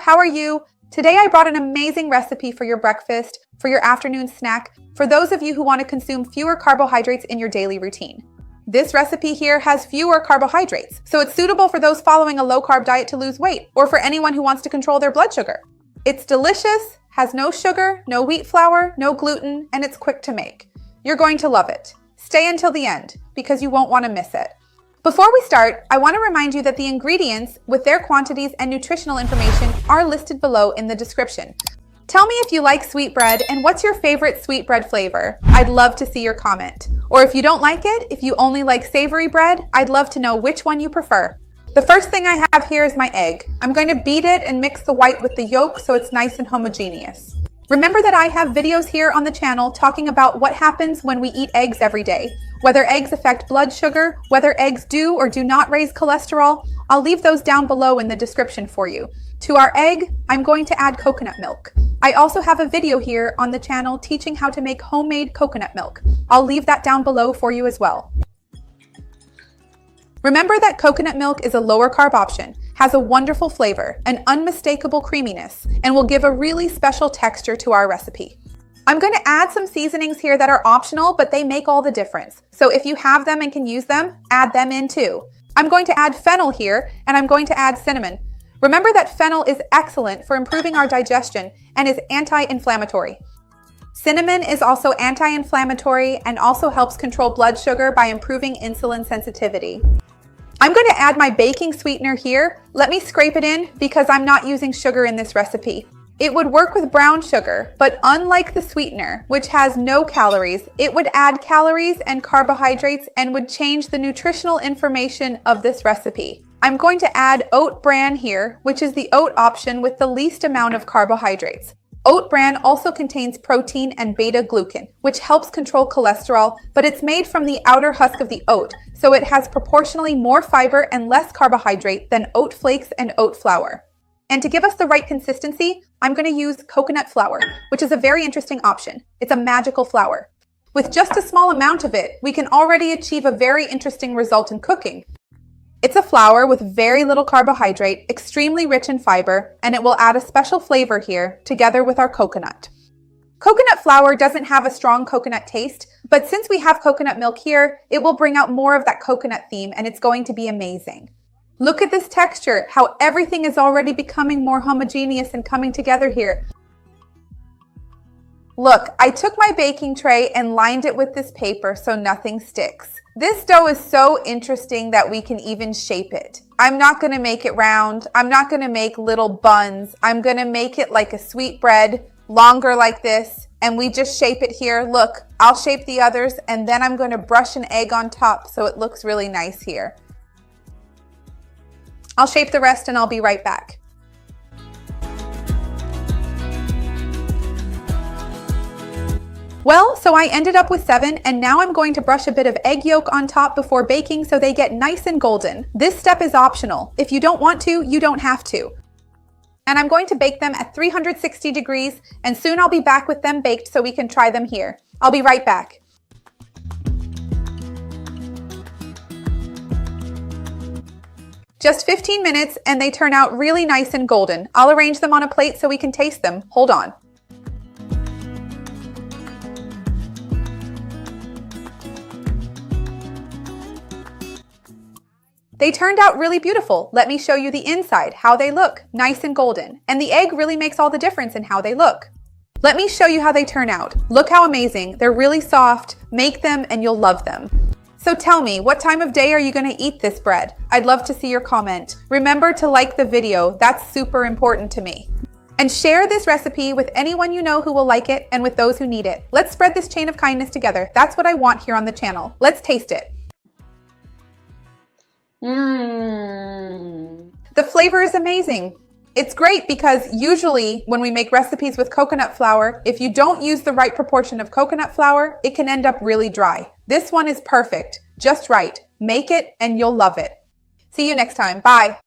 how are you? Today I brought an amazing recipe for your breakfast, for your afternoon snack, for those of you who want to consume fewer carbohydrates in your daily routine. This recipe here has fewer carbohydrates, so it's suitable for those following a low-carb diet to lose weight, or for anyone who wants to control their blood sugar. It's delicious, has no sugar, no wheat flour, no gluten, and it's quick to make. You're going to love it. Stay until the end, because you won't want to miss it. Before we start, I want to remind you that the ingredients, with their quantities and nutritional information, are listed below in the description. Tell me if you like sweetbread and what's your favorite sweetbread flavor. I'd love to see your comment. Or if you don't like it, if you only like savory bread, I'd love to know which one you prefer. The first thing I have here is my egg. I'm going to beat it and mix the white with the yolk so it's nice and homogeneous. Remember that I have videos here on the channel talking about what happens when we eat eggs every day, whether eggs affect blood sugar, whether eggs do or do not raise cholesterol. I'll leave those down below in the description for you. To our egg, I'm going to add coconut milk. I also have a video here on the channel teaching how to make homemade coconut milk. I'll leave that down below for you as well. Remember that coconut milk is a lower carb option, has a wonderful flavor, an unmistakable creaminess, and will give a really special texture to our recipe. I'm going to add some seasonings here that are optional, but they make all the difference. So if you have them and can use them, add them in too. I'm going to add fennel here, and I'm going to add cinnamon. Remember that fennel is excellent for improving our digestion and is anti-inflammatory. Cinnamon is also anti-inflammatory and also helps control blood sugar by improving insulin sensitivity. I'm going to add my baking sweetener here. Let me scrape it in because I'm not using sugar in this recipe. It would work with brown sugar, but unlike the sweetener, which has no calories, it would add calories and carbohydrates and would change the nutritional information of this recipe. I'm going to add oat bran here, which is the oat option with the least amount of carbohydrates. Oat bran also contains protein and beta-glucan, which helps control cholesterol, but it's made from the outer husk of the oat, so it has proportionally more fiber and less carbohydrate than oat flakes and oat flour. And to give us the right consistency, I'm going to use coconut flour, which is a very interesting option. It's a magical flour. With just a small amount of it, we can already achieve a very interesting result in cooking. It's a flour with very little carbohydrate, extremely rich in fiber, and it will add a special flavor here together with our coconut. Coconut flour doesn't have a strong coconut taste, but since we have coconut milk here, it will bring out more of that coconut theme and it's going to be amazing. Look at this texture, how everything is already becoming more homogeneous and coming together here. Look, I took my baking tray and lined it with this paper so nothing sticks. This dough is so interesting that we can even shape it. I'm not going to make it round. I'm not going to make little buns. I'm going to make it like a sweetbread, longer like this, and we just shape it here. Look, I'll shape the others, and then I'm going to brush an egg on top so it looks really nice here. I'll shape the rest and I'll be right back. Well, so I ended up with 7, and now I'm going to brush a bit of egg yolk on top before baking so they get nice and golden. This step is optional. If you don't want to, you don't have to. And I'm going to bake them at 360 degrees, and soon I'll be back with them baked so we can try them here. I'll be right back. Just 15 minutes, and they turn out really nice and golden. I'll arrange them on a plate so we can taste them. Hold on. They turned out really beautiful. Let me show you the inside, how they look, nice and golden. And the egg really makes all the difference in how they look. Let me show you how they turn out. Look how amazing. They're really soft. Make them and you'll love them. So tell me, what time of day are you going to eat this bread? I'd love to see your comment. Remember to like the video. That's super important to me. And share this recipe with anyone you know who will like it and with those who need it. Let's spread this chain of kindness together. That's what I want here on the channel. Let's taste it. The flavor is amazing. It's great because usually when we make recipes with coconut flour, if you don't use the right proportion of coconut flour, it can end up really dry. This one is perfect, just right. Make it and you'll love it. See you next time. Bye.